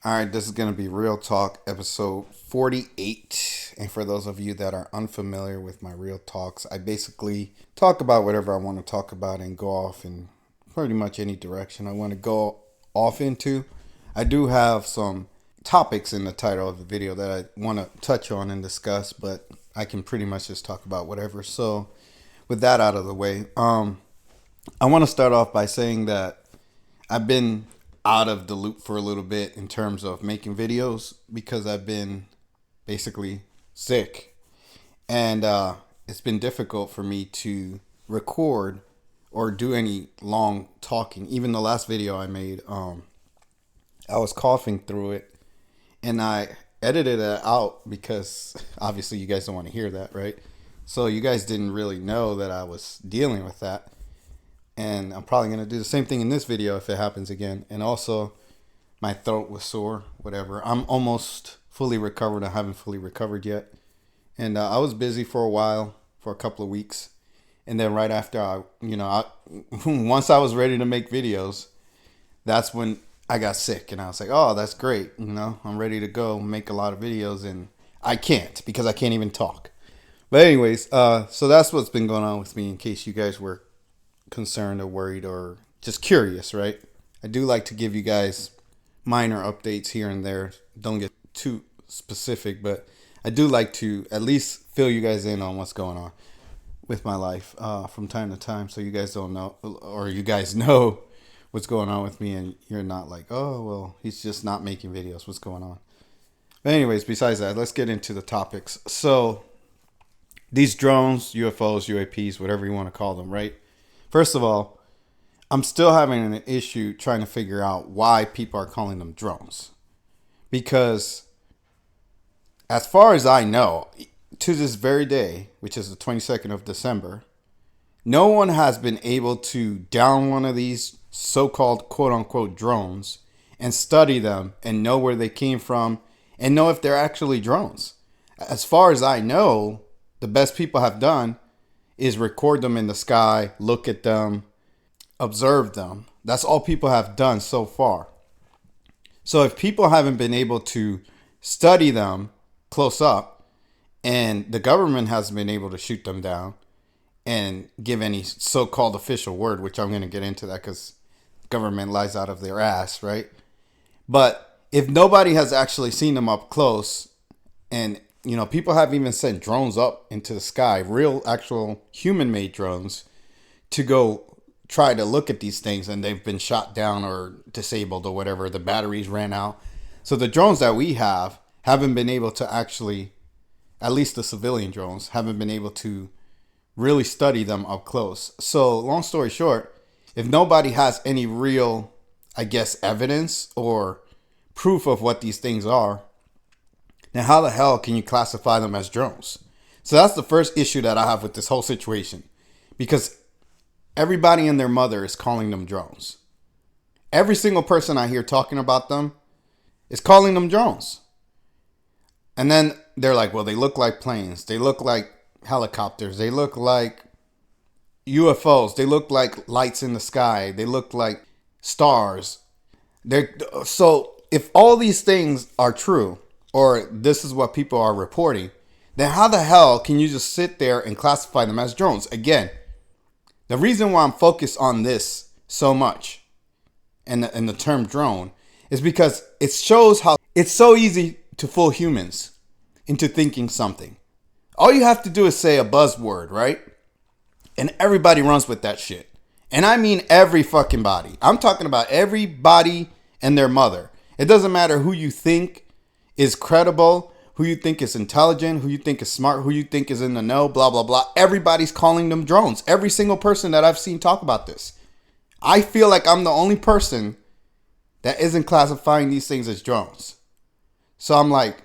All right, this is going to be Real Talk episode 48. And for those of you that are unfamiliar with my Real Talks, I basically talk about whatever I want to talk about and go off in pretty much any direction I want to go off into. I do have some topics in the title of the video that I want to touch on and discuss, but I can pretty much just talk about whatever. So with that out of the way, I want to start off by saying that I've been out of the loop for a little bit in terms of making videos because I've been basically sick, and it's been difficult for me to record or do any long talking. Even the last video I made, I was coughing through it, and I edited it out because obviously you guys don't want to hear that, right? So you guys didn't really know that I was dealing with that. And I'm probably going to do the same thing in this video if it happens again. And also, my throat was sore, whatever. I'm almost fully recovered. I haven't fully recovered yet. And I was busy for a while, for a couple of weeks. And then right after, once I was ready to make videos, that's when I got sick. And I was like, oh, that's great. I'm ready to go make a lot of videos. And I can't because I can't even talk. But anyways, so that's what's been going on with me in case you guys were concerned or worried or just curious, right? I do like to give you guys minor updates here and there. Don't get too specific, but I do like to at least fill you guys in on what's going on with my life from time to time, so you guys don't know, or you guys know what's going on with me, and you're not like, oh, well, he's just not making videos. What's going on? But anyways, besides that, let's get into the topics. So these drones, UFOs, UAPs, whatever you want to call them, right? First of all, I'm still having an issue trying to figure out why people are calling them drones. Because as far as I know, to this very day, which is the 22nd of December, no one has been able to down one of these so-called quote-unquote drones and study them and know where they came from and know if they're actually drones. As far as I know, the best people have done is record them in the sky, look at them, observe them. That's all people have done so far. So if people haven't been able to study them close up, and the government hasn't been able to shoot them down and give any so-called official word, which I'm going to get into that because government lies out of their ass, right? But if nobody has actually seen them up close, and people have even sent drones up into the sky, real, actual human-made drones, to go try to look at these things, and they've been shot down or disabled or whatever. The batteries ran out. So the drones that we have haven't been able to actually, at least the civilian drones, haven't been able to really study them up close. So long story short, if nobody has any real, I guess, evidence or proof of what these things are, now, how the hell can you classify them as drones? So that's the first issue that I have with this whole situation. Because everybody and their mother is calling them drones. Every single person I hear talking about them is calling them drones. And then they're like, well, they look like planes. They look like helicopters. They look like UFOs. They look like lights in the sky. They look like stars. So if all these things are true, or this is what people are reporting, then how the hell can you just sit there and classify them as drones? Again, the reason why I'm focused on this so much and the term drone is because it shows how it's so easy to fool humans into thinking something. All you have to do is say a buzzword, right? And everybody runs with that shit. And I mean every fucking body. I'm talking about everybody and their mother. It doesn't matter who you think is credible, who you think is intelligent, who you think is smart, who you think is in the know, blah, blah, blah. Everybody's calling them drones. Every single person that I've seen talk about this. I feel like I'm the only person that isn't classifying these things as drones. So I'm like,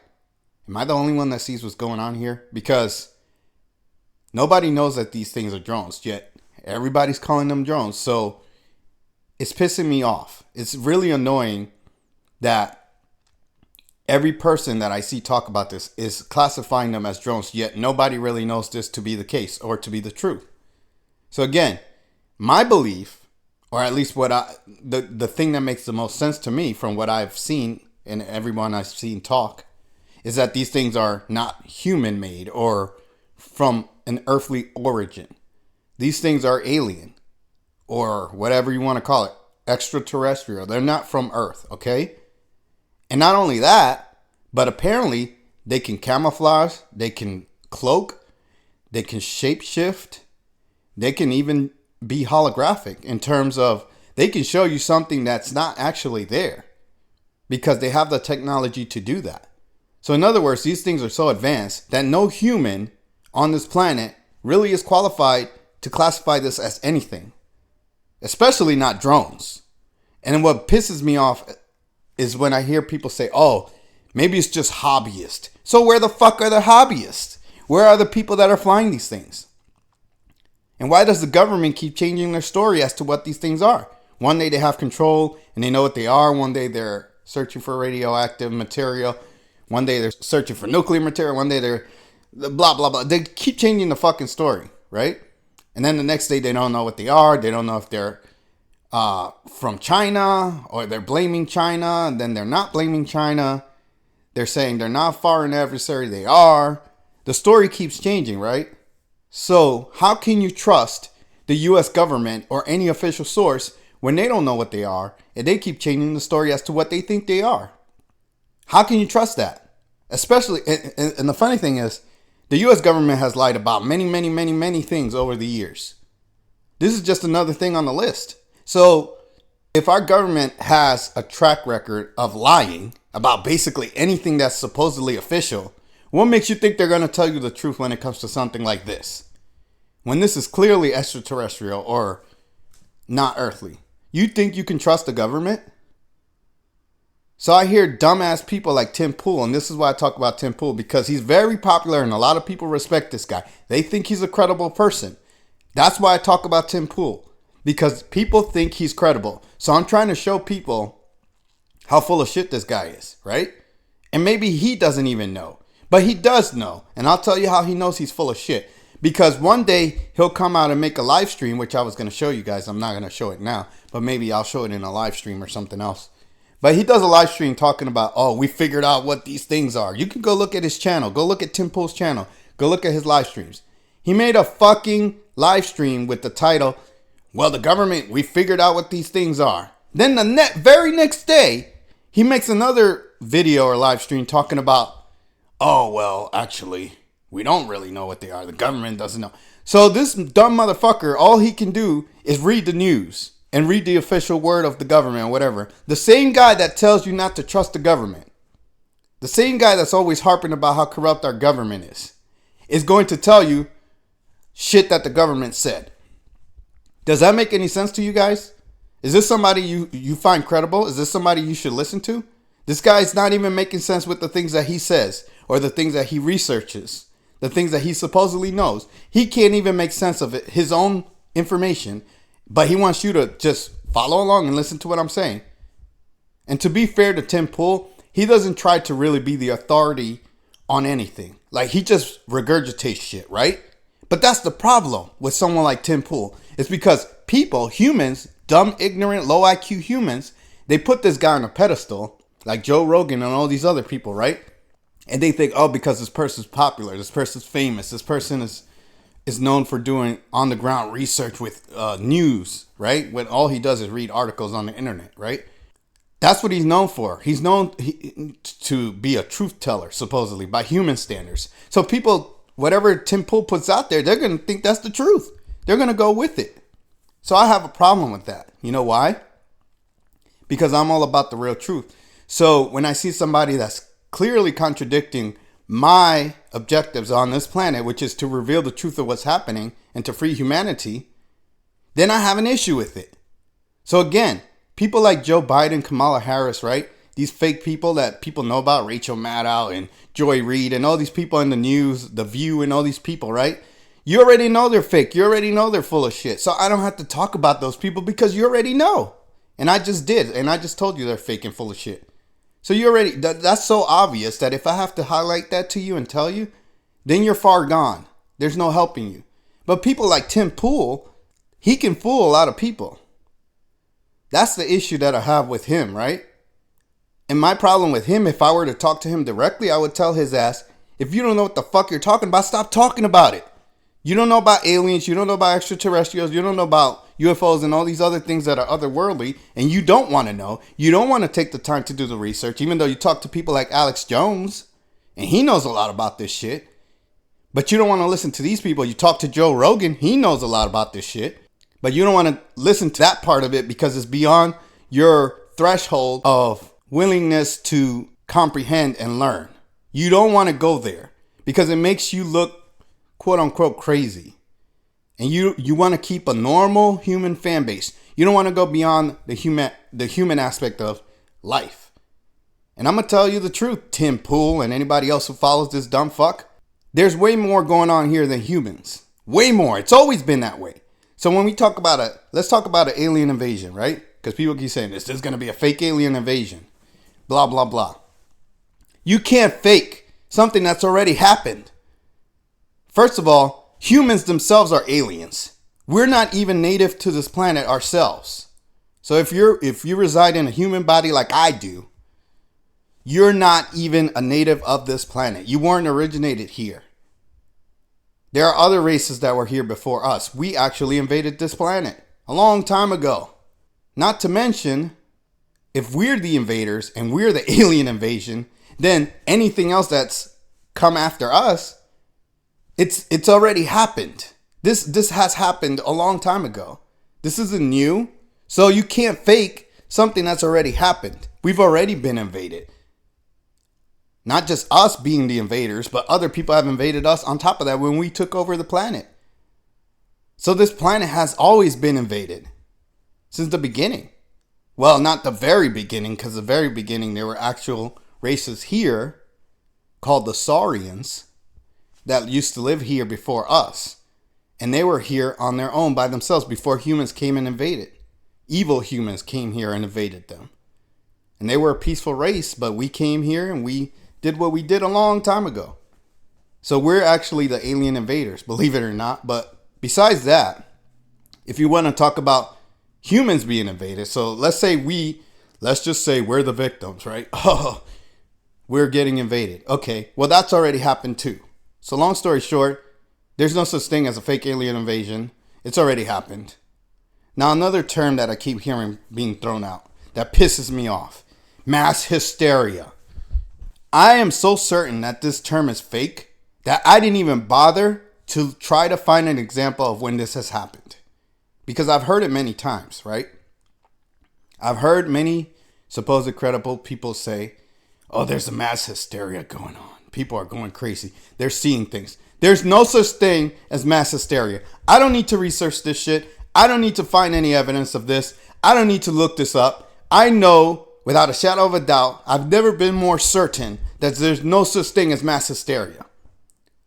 am I the only one that sees what's going on here? Because nobody knows that these things are drones, yet everybody's calling them drones. So it's pissing me off. It's really annoying that every person that I see talk about this is classifying them as drones, yet nobody really knows this to be the case or to be the truth. So again, my belief, or at least the thing that makes the most sense to me from what I've seen and everyone I've seen talk, is that these things are not human made or from an earthly origin. These things are alien, or whatever you want to call it, extraterrestrial. They're not from Earth, okay? And not only that, but apparently they can camouflage, they can cloak, they can shapeshift, they can even be holographic in terms of they can show you something that's not actually there because they have the technology to do that. So in other words, these things are so advanced that no human on this planet really is qualified to classify this as anything, especially not drones. And what pisses me off is when I hear people say, oh, maybe it's just hobbyists. So where the fuck are the hobbyists? Where are the people that are flying these things? And why does the government keep changing their story as to what these things are? One day they have control and they know what they are. One day they're searching for radioactive material. One day they're searching for nuclear material. One day they're blah, blah, blah. They keep changing the fucking story, right? And then the next day they don't know what they are. They don't know if they're from China or they're blaming China. And then they're not blaming China. They're saying they're not foreign adversary. They are. The story keeps changing, right? So how can you trust the U.S. government or any official source when they don't know what they are and they keep changing the story as to what they think they are? How can you trust that? Especially, and the funny thing is, the U.S. government has lied about many things over the years. This is just another thing on the list. So if our government has a track record of lying about basically anything that's supposedly official, what makes you think they're going to tell you the truth when it comes to something like this? When this is clearly extraterrestrial or not earthly. You think you can trust the government? So I hear dumbass people like Tim Pool, and this is why I talk about Tim Pool, because he's very popular and a lot of people respect this guy. They think he's a credible person. That's why I talk about Tim Pool, because people think he's credible. So I'm trying to show people how full of shit this guy is, right? And maybe he doesn't even know. But he does know. And I'll tell you how he knows he's full of shit. Because one day he'll come out and make a live stream, which I was going to show you guys. I'm not going to show it now. But maybe I'll show it in a live stream or something else. But he does a live stream talking about, oh, we figured out what these things are. You can go look at his channel. Go look at Tim Pool's channel. Go look at his live streams. He made a fucking live stream with the title, well, the government, we figured out what these things are. Then the very next day, he makes another video or live stream talking about, oh, well, actually, we don't really know what they are. The government doesn't know. So this dumb motherfucker, all he can do is read the news and read the official word of the government or whatever. The same guy that tells you not to trust the government, the same guy that's always harping about how corrupt our government is going to tell you shit that the government said. Does that make any sense to you guys? Is this somebody you find credible? Is this somebody you should listen to? This guy's not even making sense with the things that he says or the things that he researches, the things that he supposedly knows. He can't even make sense of it, his own information, but he wants you to just follow along and listen to what I'm saying. And to be fair to Tim Pool, he doesn't try to really be the authority on anything. Like, he just regurgitates shit, right? But that's the problem with someone like Tim Pool. It's because people, humans, dumb, ignorant, low IQ humans, they put this guy on a pedestal, like Joe Rogan and all these other people, right? And they think, oh, because this person's popular, this person's famous, this person is known for doing on-the-ground research with news, right? When all he does is read articles on the internet, right? That's what he's known for. He's known to be a truth teller, supposedly, by human standards. So people, whatever Tim Pool puts out there, they're going to think that's the truth. They're going to go with it. So I have a problem with that. You know why? Because I'm all about the real truth. So when I see somebody that's clearly contradicting my objectives on this planet, which is to reveal the truth of what's happening and to free humanity, then I have an issue with it. So again, people like Joe Biden, Kamala Harris, right? These fake people that people know about, Rachel Maddow and Joy Reid and all these people in the news, The View and all these people, right? You already know they're fake. You already know they're full of shit. So I don't have to talk about those people because you already know. And I just did. And I just told you they're fake and full of shit. So you already, that's so obvious that if I have to highlight that to you and tell you, then you're far gone. There's no helping you. But people like Tim Pool, he can fool a lot of people. That's the issue that I have with him, right? And my problem with him, if I were to talk to him directly, I would tell his ass, if you don't know what the fuck you're talking about, stop talking about it. You don't know about aliens, you don't know about extraterrestrials, you don't know about UFOs and all these other things that are otherworldly, and you don't want to know. You don't want to take the time to do the research, even though you talk to people like Alex Jones, and he knows a lot about this shit. But you don't want to listen to these people. You talk to Joe Rogan, he knows a lot about this shit. But you don't want to listen to that part of it because it's beyond your threshold of willingness to comprehend and learn. You don't want to go there because it makes you look quote unquote crazy. And you want to keep a normal human fan base. You don't want to go beyond the human aspect of life. And I'm going to tell you the truth, Tim Pool and anybody else who follows this dumb fuck. There's way more going on here than humans. Way more. It's always been that way. So when we talk about let's talk about an alien invasion, right? Because people keep saying this is going to be a fake alien invasion. Blah, blah, blah. You can't fake something that's already happened. First of all, humans themselves are aliens. We're not even native to this planet ourselves. So if you reside in a human body like I do, you're not even a native of this planet. You weren't originated here. There are other races that were here before us. We actually invaded this planet a long time ago. Not to mention, if we're the invaders and we're the alien invasion, then anything else that's come after us, it's already happened. This has happened a long time ago. This isn't new. So you can't fake something that's already happened. We've already been invaded. Not just us being the invaders, but other people have invaded us on top of that when we took over the planet. So this planet has always been invaded since the beginning. Well, not the very beginning, because the very beginning there were actual races here called the Saurians that used to live here before us. And they were here on their own by themselves before humans came and invaded. Evil humans came here and invaded them. And they were a peaceful race, but we came here and we did what we did a long time ago. So we're actually the alien invaders, believe it or not. But besides that, if you want to talk about humans being invaded, so let's just say we're the victims, right? Oh, we're getting invaded. Okay, well that's already happened too. So long story short, there's no such thing as a fake alien invasion. It's already happened. Now another term that I keep hearing being thrown out that pisses me off. Mass hysteria. I am so certain that this term is fake that I didn't even bother to try to find an example of when this has happened. Because I've heard it many times, right? I've heard many supposed credible people say, oh, there's a mass hysteria going on. People are going crazy. They're seeing things. There's no such thing as mass hysteria. I don't need to research this shit. I don't need to find any evidence of this. I don't need to look this up. I know without a shadow of a doubt, I've never been more certain that there's no such thing as mass hysteria.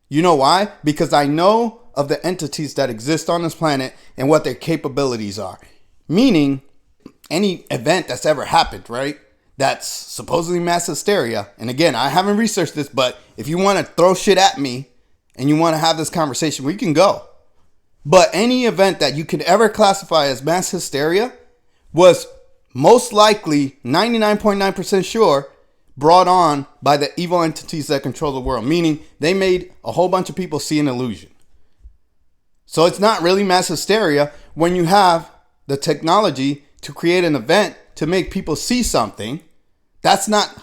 You know why? Because I know of the entities that exist on this planet and what their capabilities are. Meaning, any event that's ever happened, right? That's supposedly mass hysteria. And again, I haven't researched this, but if you want to throw shit at me and you want to have this conversation, we can go. But any event that you could ever classify as mass hysteria was most likely 99.9% sure brought on by the evil entities that control the world. Meaning they made a whole bunch of people see an illusion. So it's not really mass hysteria when you have the technology to create an event to make people see something. That's not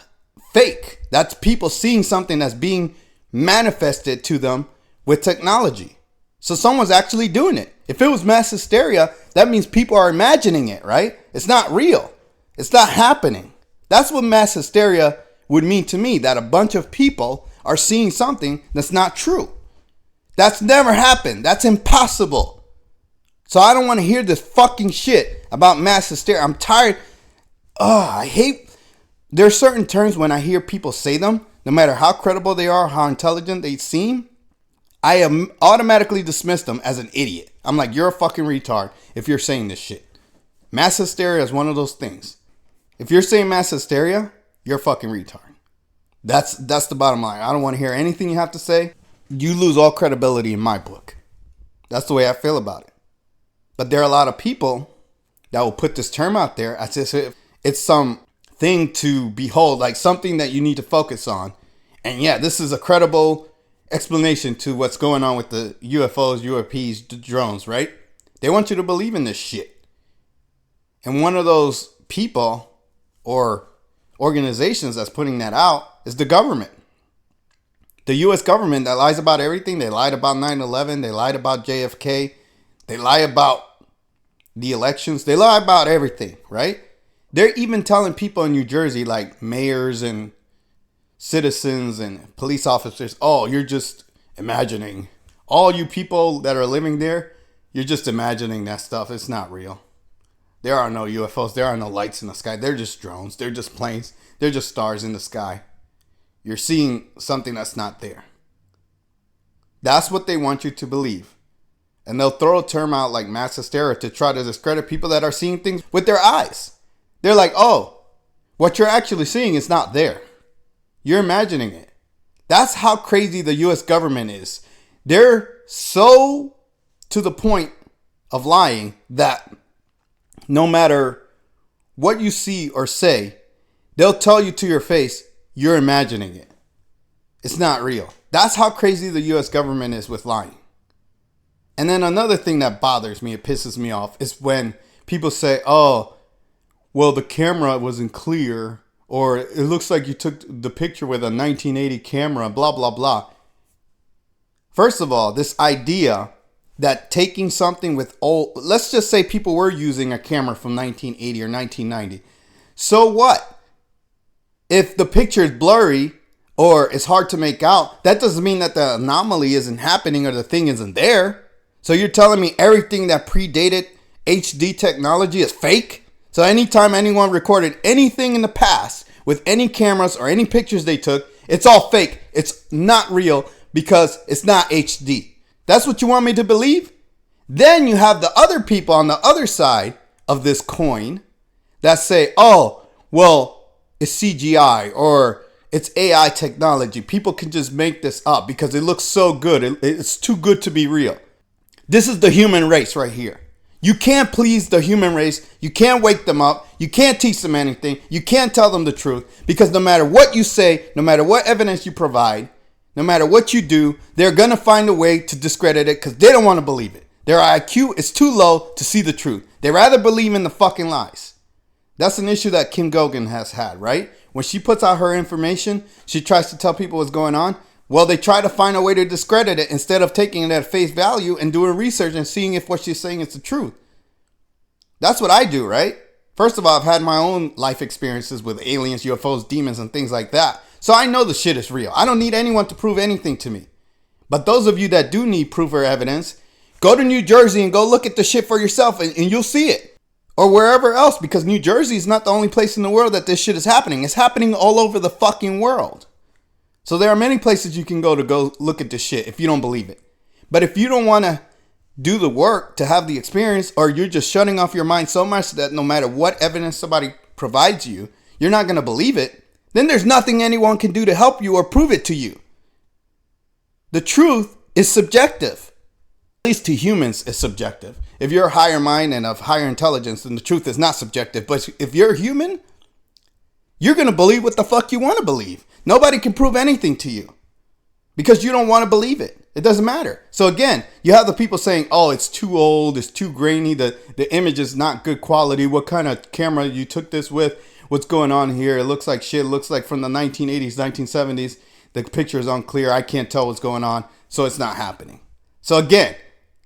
fake. That's people seeing something that's being manifested to them with technology. So someone's actually doing it. If it was mass hysteria, that means people are imagining it, right? It's not real. It's not happening. That's what mass hysteria would mean to me, that a bunch of people are seeing something that's not true. That's never happened. That's impossible. So I don't want to hear this fucking shit about mass hysteria. I'm tired. I hate. There are certain terms when I hear people say them, no matter how credible they are, how intelligent they seem, I am automatically dismiss them as an idiot. I'm like, you're a fucking retard if you're saying this shit. Mass hysteria is one of those things. If you're saying mass hysteria, you're a fucking retard. That's the bottom line. I don't want to hear anything you have to say. You lose all credibility in my book. That's the way I feel about it. But there are a lot of people that will put this term out there as if it's some thing to behold, like something that you need to focus on. And yeah, this is a credible explanation to what's going on with the UFOs, UAPs, drones, right? They want you to believe in this shit. And one of those people or organizations that's putting that out is the government. The U.S. government that lies about everything. They lied about 9/11. They lied about JFK. They lie about the elections. They lie about everything, right? They're even telling people in New Jersey, like mayors and citizens and police officers, oh, you're just imagining. All you people that are living there, you're just imagining that stuff. It's not real. There are no UFOs. There are no lights in the sky. They're just drones. They're just planes. They're just stars in the sky. You're seeing something that's not there. That's what they want you to believe. And they'll throw a term out like mass hysteria to try to discredit people that are seeing things with their eyes. They're like, oh, what you're actually seeing is not there. You're imagining it. That's how crazy the U.S. government is. They're so to the point of lying that no matter what you see or say, they'll tell you to your face, you're imagining it. It's not real. That's how crazy the U.S. government is with lying. And then another thing that bothers me, it pisses me off, is when people say, oh, well, the camera wasn't clear, or it looks like you took the picture with a 1980 camera, blah, blah, blah. First of all, this idea that taking something with old, let's just say people were using a camera from 1980 or 1990. So what? If the picture is blurry or it's hard to make out, that doesn't mean that the anomaly isn't happening or the thing isn't there. So you're telling me everything that predated HD technology is fake? So anytime anyone recorded anything in the past with any cameras or any pictures they took, it's all fake. It's not real because it's not HD. That's what you want me to believe? Then you have the other people on the other side of this coin that say, oh, well, it's CGI or it's AI technology. People can just make this up because it looks so good. It's too good to be real. This is the human race right here. You can't please the human race. You can't wake them up. You can't teach them anything. You can't tell them the truth because no matter what you say, no matter what evidence you provide, no matter what you do, they're going to find a way to discredit it because they don't want to believe it. Their IQ is too low to see the truth. They rather believe in the fucking lies. That's an issue that Kim Goguen has had, right? When she puts out her information, she tries to tell people what's going on. Well, they try to find a way to discredit it instead of taking it at face value and doing research and seeing if what she's saying is the truth. That's what I do, right? First of all, I've had my own life experiences with aliens, UFOs, demons, and things like that. So I know the shit is real. I don't need anyone to prove anything to me. But those of you that do need proof or evidence, go to New Jersey and go look at the shit for yourself and you'll see it. Or wherever else, because New Jersey is not the only place in the world that this shit is happening. It's happening all over the fucking world. So there are many places you can go to go look at this shit if you don't believe it. But if you don't want to do the work to have the experience, or you're just shutting off your mind so much that no matter what evidence somebody provides you, you're not going to believe it, then there's nothing anyone can do to help you or prove it to you. The truth is subjective. At least to humans, it's subjective. If you're a higher mind and of higher intelligence, then the truth is not subjective. But if you're human, you're going to believe what the fuck you want to believe. Nobody can prove anything to you because you don't want to believe it. It doesn't matter. So again, you have the people saying, oh, it's too old, it's too grainy, the image is not good quality. What kind of camera you took this with? What's going on here? It looks like shit. It looks like from the 1980s, 1970s. The picture is unclear. I can't tell what's going on. So it's not happening. So again,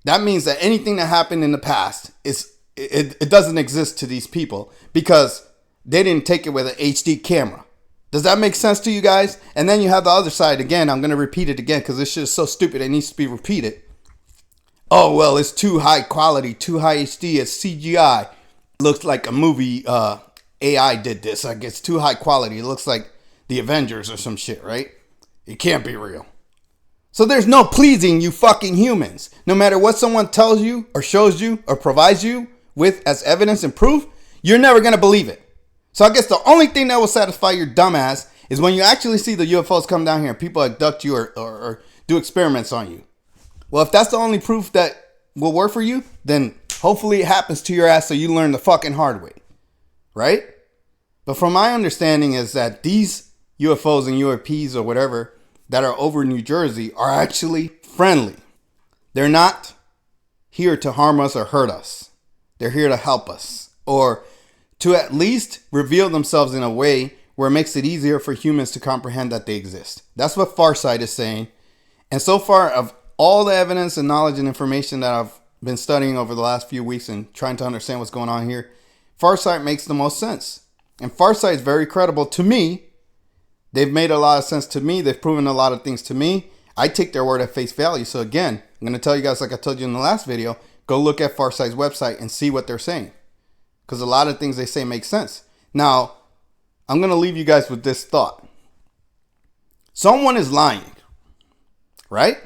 that means that anything that happened in the past, it doesn't exist to these people because they didn't take it with an HD camera. Does that make sense to you guys? And then you have the other side. Again, I'm going to repeat it again because this shit is so stupid it needs to be repeated. Oh, well, it's too high quality, too high HD. It's CGI. Looks like a movie AI did this. Like it's too high quality. It looks like the Avengers or some shit, right? It can't be real. So there's no pleasing you fucking humans. No matter what someone tells you or shows you or provides you with as evidence and proof, you're never going to believe it. So I guess the only thing that will satisfy your dumbass is when you actually see the UFOs come down here and people abduct you or do experiments on you. Well, if that's the only proof that will work for you, then hopefully it happens to your ass so you learn the fucking hard way. Right? But from my understanding is that these UFOs and UAPs or whatever that are over New Jersey are actually friendly. They're not here to harm us or hurt us. They're here to help us, or to at least reveal themselves in a way where it makes it easier for humans to comprehend that they exist. That's what Farsight is saying. And so far, of all the evidence and knowledge and information that I've been studying over the last few weeks and trying to understand what's going on here, Farsight makes the most sense. And Farsight is very credible to me. They've made a lot of sense to me. They've proven a lot of things to me. I take their word at face value. So again, I'm going to tell you guys, like I told you in the last video, go look at Farsight's website and see what they're saying. Because a lot of things they say make sense. Now, I'm going to leave you guys with this thought. Someone is lying, right?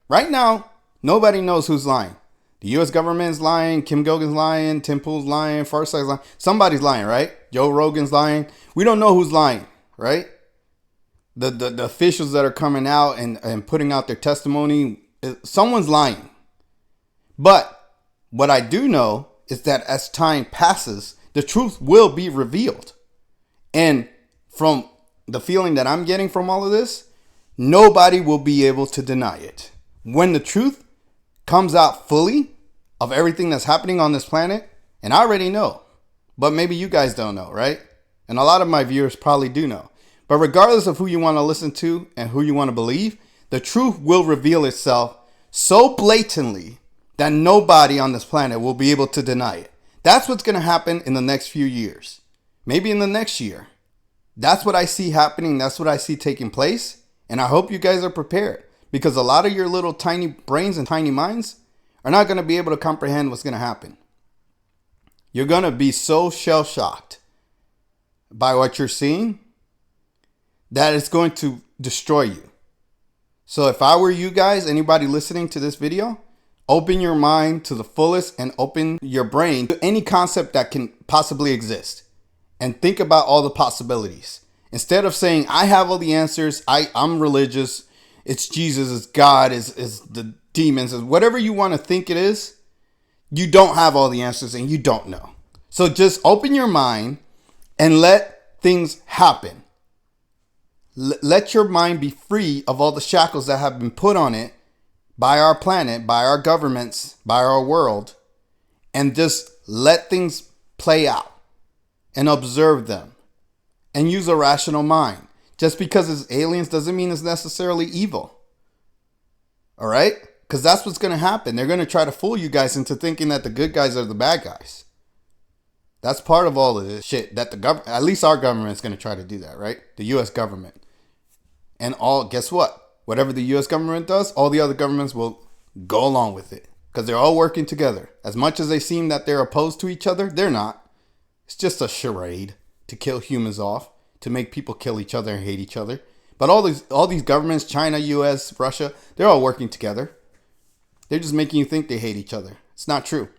Right now, nobody knows who's lying. The U.S. government is lying. Kim Goguen lying. Tim Pool's lying. Farsight's lying. Somebody's lying, right? Joe Rogan's lying. We don't know who's lying, right? The officials that are coming out and putting out their testimony, someone's lying. But what I do know is that as time passes, the truth will be revealed. And from the feeling that I'm getting from all of this, nobody will be able to deny it. When the truth comes out fully of everything that's happening on this planet, and I already know, but maybe you guys don't know, right? And a lot of my viewers probably do know. But regardless of who you want to listen to and who you want to believe, the truth will reveal itself so blatantly that nobody on this planet will be able to deny it. That's what's going to happen in the next few years. Maybe in the next year. That's what I see happening. That's what I see taking place. And I hope you guys are prepared, because a lot of your little tiny brains and tiny minds are not going to be able to comprehend what's going to happen. You're going to be so shell-shocked by what you're seeing that it's going to destroy you. So if I were you guys, anybody listening to this video, open your mind to the fullest and open your brain to any concept that can possibly exist. And think about all the possibilities. Instead of saying, I have all the answers, I'm religious, it's Jesus, it's God, is the demons, is whatever you want to think it is, you don't have all the answers and you don't know. So just open your mind and let things happen. Let your mind be free of all the shackles that have been put on it by our planet, by our governments, by our world, and just let things play out and observe them and use a rational mind. Just because it's aliens doesn't mean it's necessarily evil. All right? Because that's what's going to happen. They're going to try to fool you guys into thinking that the good guys are the bad guys. That's part of all of this shit that the government, at least our government, is going to try to do that, right? The U.S. government. And guess what? Whatever the U.S. government does, all the other governments will go along with it. Because they're all working together. As much as they seem that they're opposed to each other, they're not. It's just a charade to kill humans off, to make people kill each other and hate each other. But all these governments, China, U.S., Russia, they're all working together. They're just making you think they hate each other. It's not true.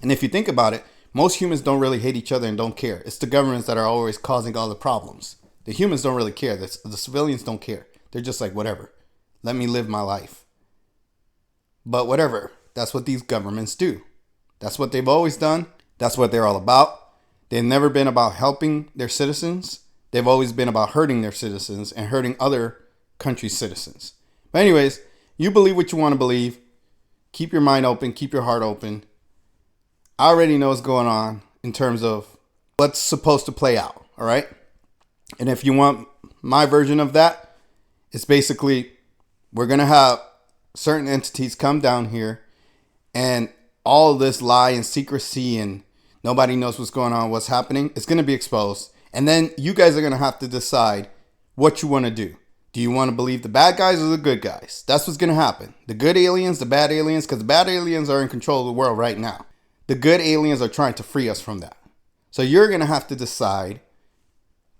And if you think about it, most humans don't really hate each other and don't care. It's the governments that are always causing all the problems. The humans don't really care. The civilians don't care. They're just like, whatever. Let me live my life. But whatever. That's what these governments do. That's what they've always done. That's what they're all about. They've never been about helping their citizens. They've always been about hurting their citizens and hurting other countries' citizens. But anyways, you believe what you want to believe. Keep your mind open. Keep your heart open. I already know what's going on in terms of what's supposed to play out. All right. And if you want my version of that, it's basically we're going to have certain entities come down here, and all this lie and secrecy and nobody knows what's going on, what's happening. It's going to be exposed. And then you guys are going to have to decide what you want to do. Do you want to believe the bad guys or the good guys? That's what's going to happen. The good aliens, the bad aliens, because the bad aliens are in control of the world right now. The good aliens are trying to free us from that. So you're going to have to decide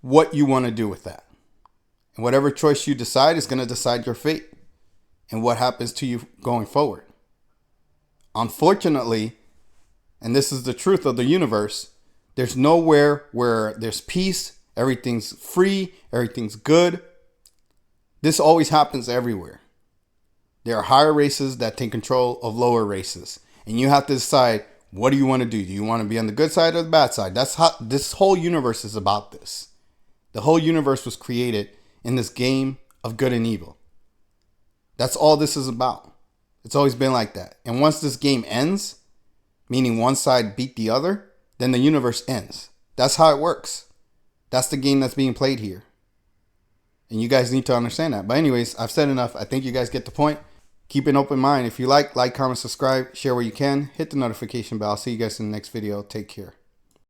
what you want to do with that. And whatever choice you decide is going to decide your fate and what happens to you going forward. Unfortunately, and this is the truth of the universe, there's nowhere where there's peace, everything's free, everything's good. This always happens everywhere. There are higher races that take control of lower races. And you have to decide What do you want to do? Do you want to be on the good side or the bad side? That's how this whole universe is about this. The whole universe was created in this game of good and evil. That's all this is about. It's always been like that. And once this game ends, meaning one side beat the other, then the universe ends. That's how it works. That's the game that's being played here. And you guys need to understand that. But anyways, I've said enough. I think you guys get the point. Keep an open mind. If you like, comment, subscribe, share where you can. Hit the notification bell. I'll see you guys in the next video. Take care.